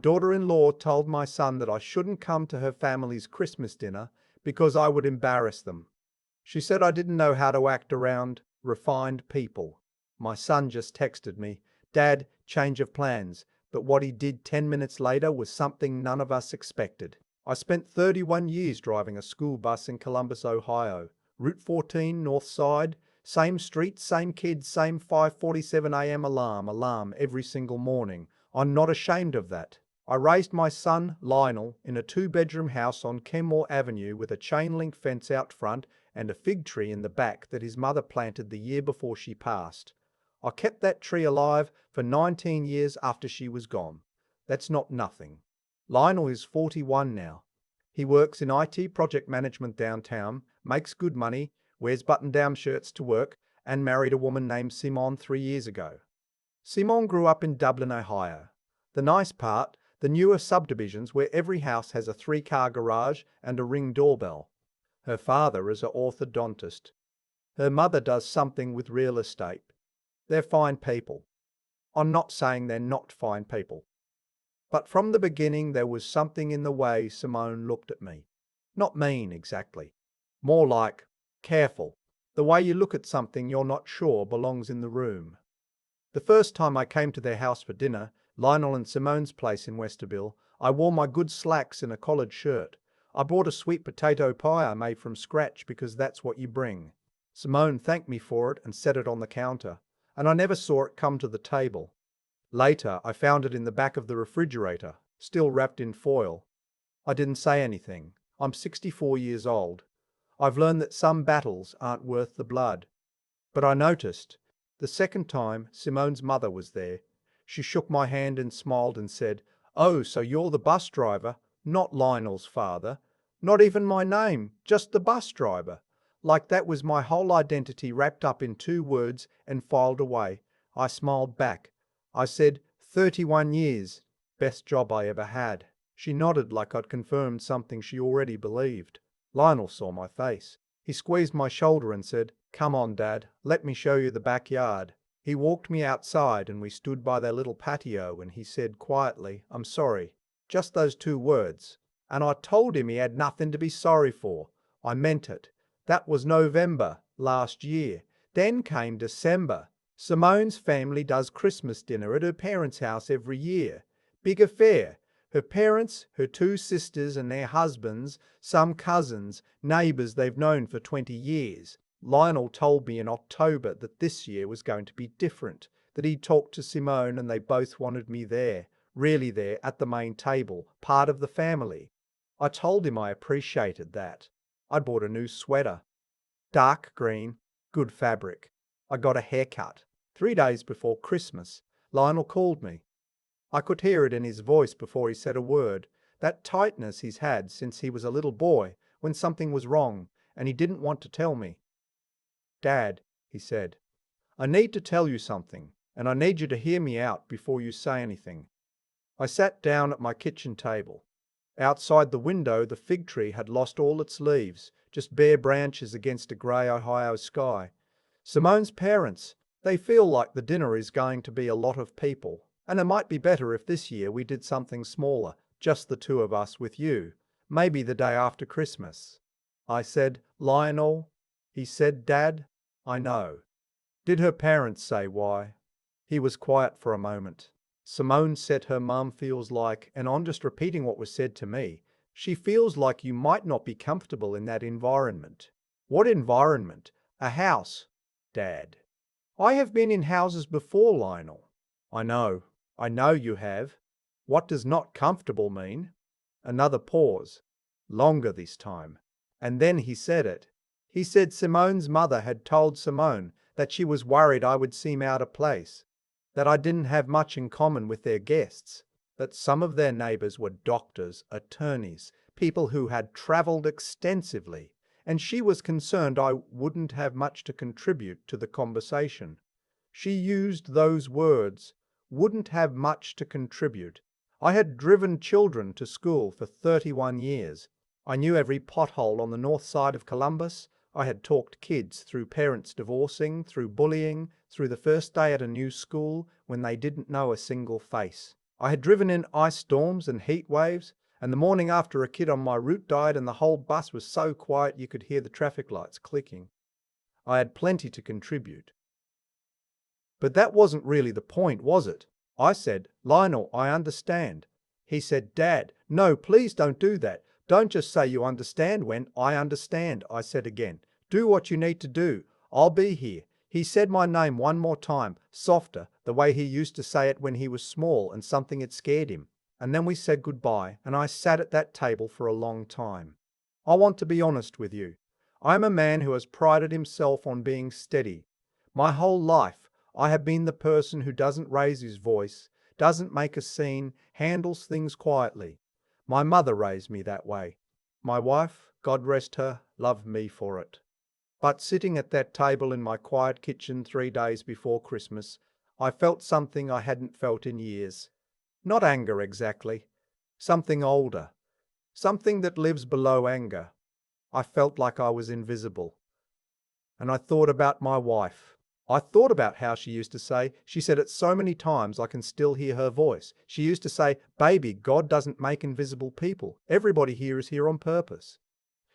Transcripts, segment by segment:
Daughter-in-law told my son that I shouldn't come to her family's Christmas dinner because I would embarrass them. She said I didn't know how to act around refined people. My son just texted me, "Dad, change of plans," but what he did 10 minutes later was something none of us expected. I spent 31 years driving a school bus in Columbus, Ohio. Route 14, North Side, same street, same kids, same 5:47 a.m. alarm every single morning. I'm not ashamed of that. I raised my son, Lionel, in a 2-bedroom house on Kenmore Avenue with a chain-link fence out front and a fig tree in the back that his mother planted the year before she passed. I kept that tree alive for 19 years after she was gone. That's not nothing. Lionel is 41 now. He works in IT project management downtown, makes good money, wears button-down shirts to work, and married a woman named Simone 3 years ago. Simone grew up in Dublin, Ohio. The nice part, the newer subdivisions where every house has a 3-car garage and a Ring doorbell. Her father is an orthodontist. Her mother does something with real estate. They're fine people. I'm not saying they're not fine people. But from the beginning there was something in the way Simone looked at me. Not mean exactly. More like, careful. The way you look at something you're not sure belongs in the room. The first time I came to their house for dinner, Lionel and Simone's place in Westerville, I wore my good slacks and a collared shirt. I brought a sweet potato pie I made from scratch because that's what you bring. Simone thanked me for it and set it on the counter, and I never saw it come to the table. Later, I found it in the back of the refrigerator, still wrapped in foil. I didn't say anything. I'm 64 years old. I've learned that some battles aren't worth the blood. But I noticed, the second time Simone's mother was there, she shook my hand and smiled and said, "Oh, so you're the bus driver, not Lionel's father. Not even my name, just the bus driver." Like that was my whole identity wrapped up in 2 words and filed away. I smiled back. I said, 31 years, best job I ever had. She nodded like I'd confirmed something she already believed. Lionel saw my face. He squeezed my shoulder and said, "Come on, Dad, let me show you the backyard." He walked me outside and we stood by their little patio and he said quietly, "I'm sorry." Just those 2 words. And I told him he had nothing to be sorry for. I meant it. That was November last year. Then came December. Simone's family does Christmas dinner at her parents' house every year. Big affair. Her parents, her 2 sisters and their husbands, some cousins, neighbours they've known for 20 years. Lionel told me in October that this year was going to be different, that he'd talked to Simone and they both wanted me there, really there at the main table, part of the family. I told him I appreciated that. I'd bought a new sweater. Dark green, good fabric. I got a haircut. 3 days before Christmas, Lionel called me. I could hear it in his voice before he said a word, that tightness he's had since he was a little boy when something was wrong and he didn't want to tell me. "Dad," he said, "I need to tell you something, and I need you to hear me out before you say anything." I sat down at my kitchen table. Outside the window the fig tree had lost all its leaves, just bare branches against a grey Ohio sky. Simone's parents, they feel like the dinner is going to be a lot of people, and it might be better if this year we did something smaller, just the 2 of us with you, maybe the day after Christmas. I said, "Lionel." He said, "Dad, I know." Did her parents say why? He was quiet for a moment. Simone said her mum feels like, and I'm just repeating what was said to me, she feels like you might not be comfortable in that environment. What environment? A house, Dad. I have been in houses before, Lionel. I know you have. What does not comfortable mean? Another pause. Longer this time. And then he said it. He said Simone's mother had told Simone that she was worried I would seem out of place, that I didn't have much in common with their guests, that some of their neighbours were doctors, attorneys, people who had travelled extensively, and she was concerned I wouldn't have much to contribute to the conversation. She used those words, wouldn't have much to contribute. I had driven children to school for 31 years. I knew every pothole on the north side of Columbus. I had talked kids through parents divorcing, through bullying, through the first day at a new school when they didn't know a single face. I had driven in ice storms and heat waves, and the morning after a kid on my route died and the whole bus was so quiet you could hear the traffic lights clicking. I had plenty to contribute. But that wasn't really the point, was it? I said, Lionel, I understand. He said, Dad, no, please don't do that. Don't just say you understand when I understand, I said again. Do what you need to do. I'll be here. He said my name one more time, softer, the way he used to say it when he was small and something had scared him. And then we said goodbye, and I sat at that table for a long time. I want to be honest with you. I am a man who has prided himself on being steady. My whole life, I have been the person who doesn't raise his voice, doesn't make a scene, handles things quietly. My mother raised me that way. My wife, God rest her, loved me for it. But sitting at that table in my quiet kitchen 3 days before Christmas, I felt something I hadn't felt in years. Not anger exactly. Something older. Something that lives below anger. I felt like I was invisible. And I thought about my wife. I thought about how she used to say, she said it so many times I can still hear her voice. She used to say, baby, God doesn't make invisible people. Everybody here is here on purpose.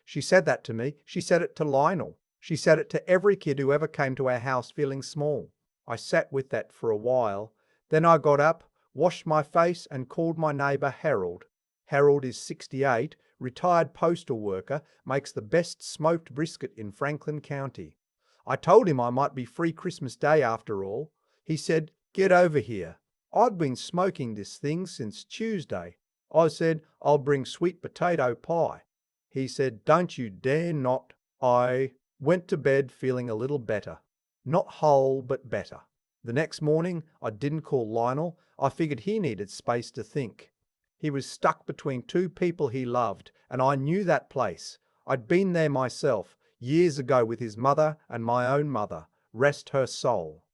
She said that to me. She said it to Lionel. She said it to every kid who ever came to our house feeling small. I sat with that for a while. Then I got up, washed my face and called my neighbour Harold. Harold is 68, retired postal worker, makes the best smoked brisket in Franklin County. I told him I might be free Christmas Day after all. He said, get over here. I'd been smoking this thing since Tuesday. I said, I'll bring sweet potato pie. He said, don't you dare not. I went to bed feeling a little better. Not whole, but better. The next morning, I didn't call Lionel. I figured he needed space to think. He was stuck between two people he loved, and I knew that place. I'd been there myself, years ago with his mother and my own mother, rest her soul.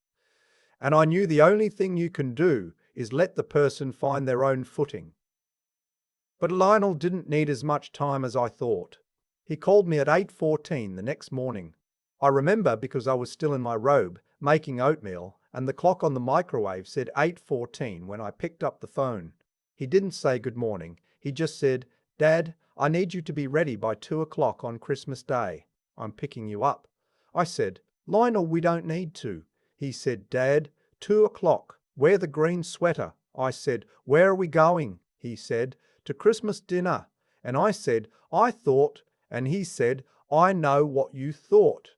And I knew the only thing you can do is let the person find their own footing. But Lionel didn't need as much time as I thought. He called me at 8:14 the next morning. I remember because I was still in my robe, making oatmeal, and the clock on the microwave said 8:14 when I picked up the phone. He didn't say good morning. He just said, Dad, I need you to be ready by 2 o'clock on Christmas Day. I'm picking you up. I said, Lionel, we don't need to. He said, Dad, 2 o'clock. Wear the green sweater. I said, where are we going? He said, to Christmas dinner. And I said, I thought. And he said, I know what you thought.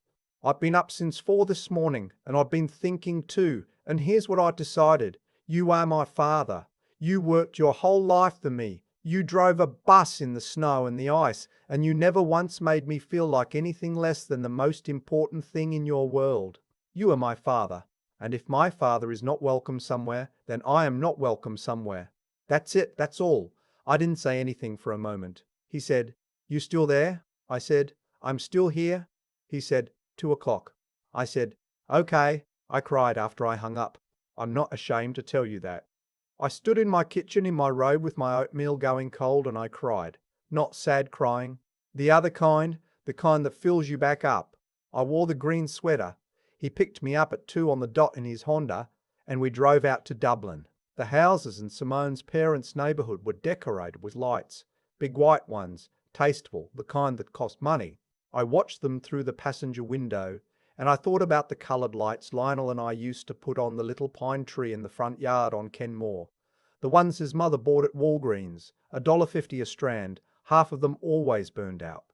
I've been up since 4 this morning, and I've been thinking too. And here's what I decided. You are my father. You worked your whole life for me. You drove a bus in the snow and the ice, and you never once made me feel like anything less than the most important thing in your world. You are my father, and if my father is not welcome somewhere, then I am not welcome somewhere. That's it, that's all. I didn't say anything for a moment. He said, You still there? I said, I'm still here. He said, 2 o'clock. I said, okay. I cried after I hung up. I'm not ashamed to tell you that. I stood in my kitchen in my robe with my oatmeal going cold and I cried. Not sad crying. The other kind, the kind that fills you back up. I wore the green sweater. He picked me up at 2 on the dot in his Honda and we drove out to Dublin. The houses in Simone's parents' neighbourhood were decorated with lights. Big white ones, tasteful, the kind that cost money. I watched them through the passenger window and I thought about the coloured lights Lionel and I used to put on the little pine tree in the front yard on Kenmore. The ones his mother bought at Walgreens, $1.50 a strand, half of them always burned out.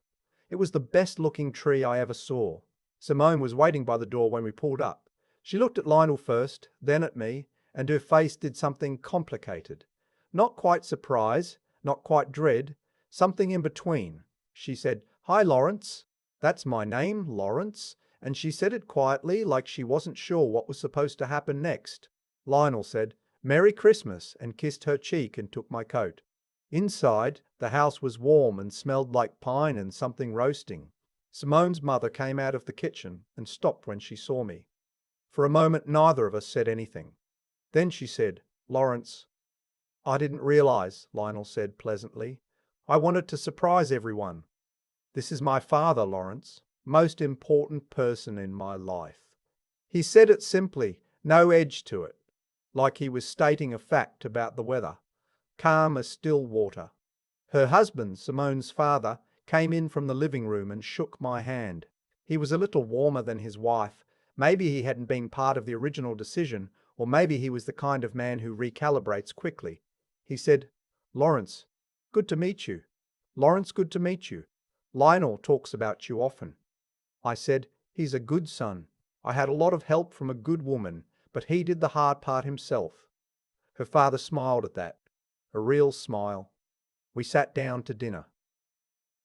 It was the best looking tree I ever saw. Simone was waiting by the door when we pulled up. She looked at Lionel first, then at me, and her face did something complicated. Not quite surprise, not quite dread, something in between. She said, Hi, Lawrence. That's my name, Lawrence. And she said it quietly like she wasn't sure what was supposed to happen next. Lionel said, Merry Christmas, and kissed her cheek and took my coat. Inside, the house was warm and smelled like pine and something roasting. Simone's mother came out of the kitchen and stopped when she saw me. For a moment, neither of us said anything. Then she said, Lawrence. I didn't realize, Lionel said pleasantly. I wanted to surprise everyone. This is my father, Lawrence. Most important person in my life. He said it simply, no edge to it. like he was stating a fact about the weather, calm as still water. Her husband, Simone's father, came in from the living room and shook my hand. He was a little warmer than his wife. Maybe he hadn't been part of the original decision, or maybe he was the kind of man who recalibrates quickly. He said, "Lawrence, good to meet you. Lawrence, good to meet you. Lionel talks about you often." I said, "He's a good son. I had a lot of help from a good woman, but he did the hard part himself." Her father smiled at that. A real smile. We sat down to dinner.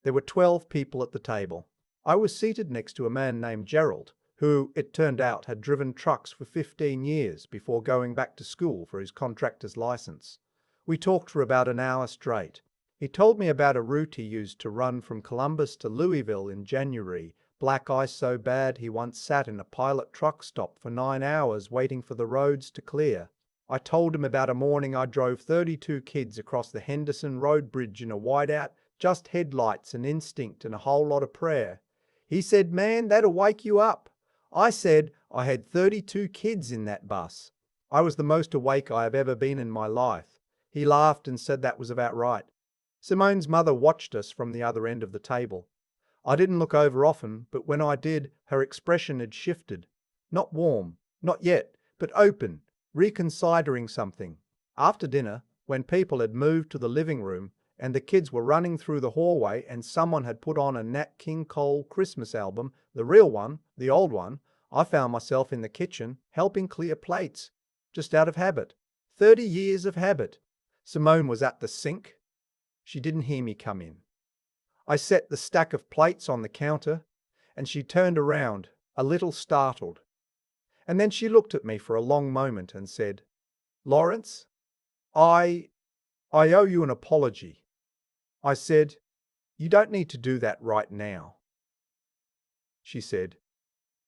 There were 12 people at the table. I was seated next to a man named Gerald, who, it turned out, had driven trucks for 15 years before going back to school for his contractor's license. We talked for about an hour straight. He told me about a route he used to run from Columbus to Louisville in January. Black ice so bad he once sat in a pilot truck stop for 9 hours waiting for the roads to clear. I told him about a morning I drove 32 kids across the Henderson Road Bridge in a whiteout, just headlights and instinct and a whole lot of prayer. He said, "Man, that'll wake you up." I said, "I had 32 kids in that bus." I was the most awake I have ever been in my life. He laughed and said that was about right. Simone's mother watched us from the other end of the table. I didn't look over often, but when I did, her expression had shifted. Not warm, not yet, but open, reconsidering something. After dinner, when people had moved to the living room and the kids were running through the hallway and someone had put on a Nat King Cole Christmas album, the real one, the old one, I found myself in the kitchen helping clear plates, just out of habit. 30 years of habit. Simone was at the sink. She didn't hear me come in. I set the stack of plates on the counter, and she turned around, a little startled. And then she looked at me for a long moment and said, "Lawrence, I owe you an apology." I said, "You don't need to do that right now." She said,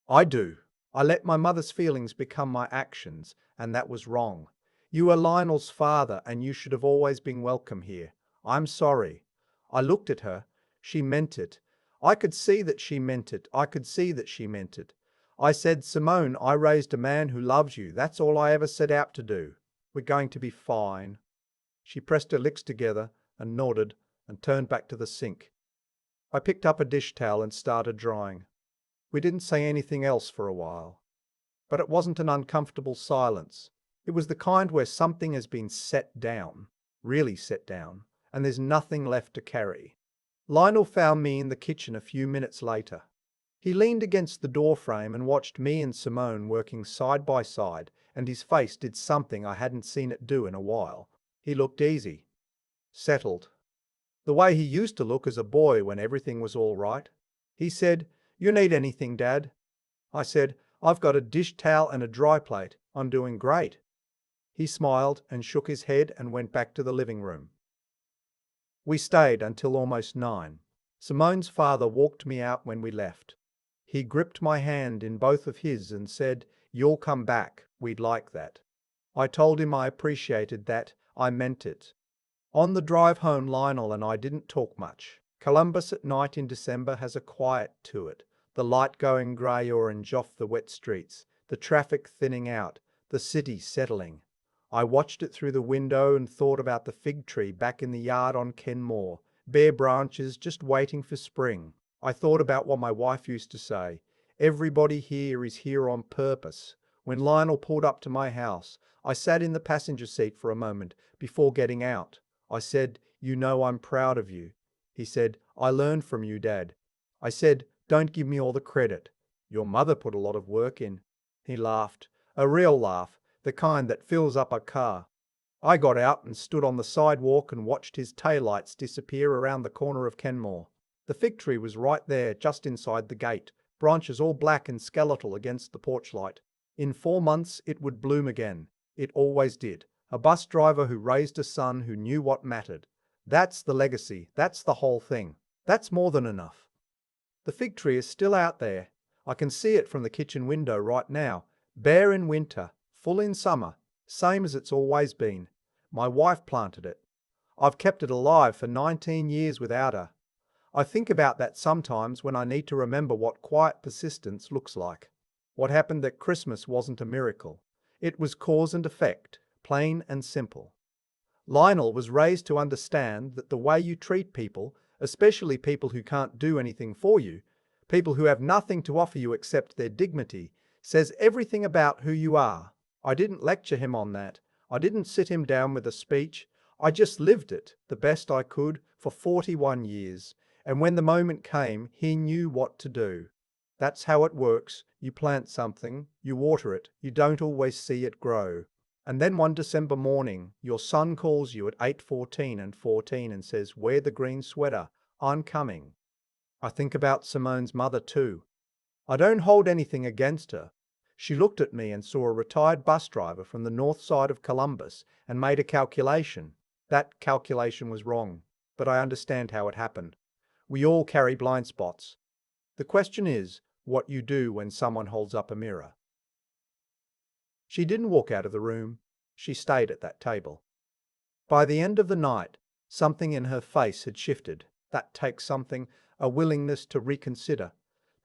"I do. I let my mother's feelings become my actions, and that was wrong. You are Lionel's father, and you should have always been welcome here. I'm sorry." I looked at her. She meant it. I could see that she meant it. I could see that she meant it. I said, "Simone, I raised a man who loves you. That's all I ever set out to do. We're going to be fine." She pressed her lips together and nodded and turned back to the sink. I picked up a dish towel and started drying. We didn't say anything else for a while. But it wasn't an uncomfortable silence. It was the kind where something has been set down, really set down, and there's nothing left to carry. Lionel found me in the kitchen a few minutes later. He leaned against the doorframe and watched me and Simone working side by side, and his face did something I hadn't seen it do in a while. He looked easy, settled, the way he used to look as a boy when everything was all right. He said, "You need anything, Dad?" I said, "I've got a dish towel and a dry plate. I'm doing great." He smiled and shook his head and went back to the living room. We stayed until almost 9. Simone's father walked me out when we left. He gripped my hand in both of his and said, "You'll come back. We'd like that." I told him I appreciated that. I meant it. On the drive home, Lionel and I didn't talk much. Columbus at night in December has a quiet to it. The light going grey-orange off the wet streets, the traffic thinning out, the city settling. I watched it through the window and thought about the fig tree back in the yard on Kenmore, bare branches just waiting for spring. I thought about what my wife used to say, "Everybody here is here on purpose." When Lionel pulled up to my house, I sat in the passenger seat for a moment before getting out. I said, "You know I'm proud of you." He said, "I learned from you, Dad." I said, "Don't give me all the credit. Your mother put a lot of work in." He laughed, a real laugh, the kind that fills up a car. I got out and stood on the sidewalk and watched his taillights disappear around the corner of Kenmore. The fig tree was right there, just inside the gate, branches all black and skeletal against the porch light. In 4 months it would bloom again. It always did. A bus driver who raised a son who knew what mattered. That's the legacy. That's the whole thing. That's more than enough. The fig tree is still out there. I can see it from the kitchen window right now. Bare in winter, full in summer, same as it's always been. My wife planted it. I've kept it alive for 19 years without her. I think about that sometimes when I need to remember what quiet persistence looks like. What happened at Christmas wasn't a miracle. It was cause and effect, plain and simple. Lionel was raised to understand that the way you treat people, especially people who can't do anything for you, people who have nothing to offer you except their dignity, says everything about who you are. I didn't lecture him on that. I didn't sit him down with a speech. I just lived it, the best I could, for 41 years. And when the moment came, he knew what to do. That's how it works. You plant something, you water it, you don't always see it grow. And then one December morning, your son calls you at 8:14 and 14 and says, "Wear the green sweater. I'm coming." I think about Simone's mother too. I don't hold anything against her. She looked at me and saw a retired bus driver from the north side of Columbus and made a calculation. That calculation was wrong, but I understand how it happened. We all carry blind spots. The question is what you do when someone holds up a mirror. She didn't walk out of the room. She stayed at that table. By the end of the night, something in her face had shifted. That takes something, a willingness to reconsider,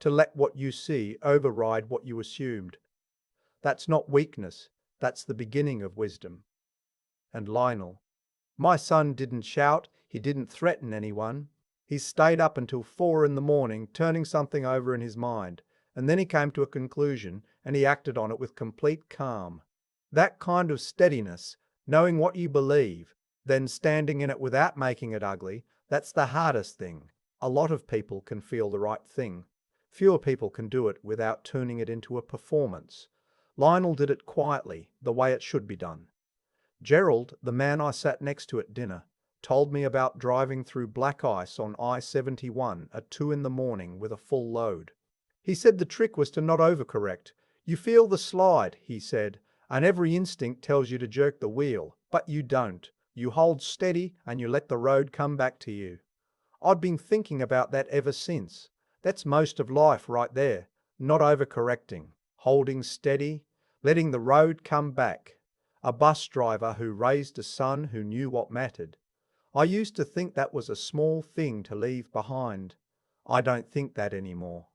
to let what you see override what you assumed. That's not weakness, that's the beginning of wisdom. And Lionel. My son didn't shout, he didn't threaten anyone. He stayed up until 4 in the morning, turning something over in his mind, and then he came to a conclusion and he acted on it with complete calm. That kind of steadiness, knowing what you believe, then standing in it without making it ugly, that's the hardest thing. A lot of people can feel the right thing. Fewer people can do it without turning it into a performance. Lionel did it quietly, the way it should be done. Gerald, the man I sat next to at dinner, told me about driving through black ice on I-71 at 2 in the morning with a full load. He said the trick was to not overcorrect. You feel the slide, he said, and every instinct tells you to jerk the wheel, but you don't. You hold steady and you let the road come back to you. I've been thinking about that ever since. That's most of life right there. Not overcorrecting, holding steady, letting the road come back. A bus driver who raised a son who knew what mattered. I used to think that was a small thing to leave behind. I don't think that anymore.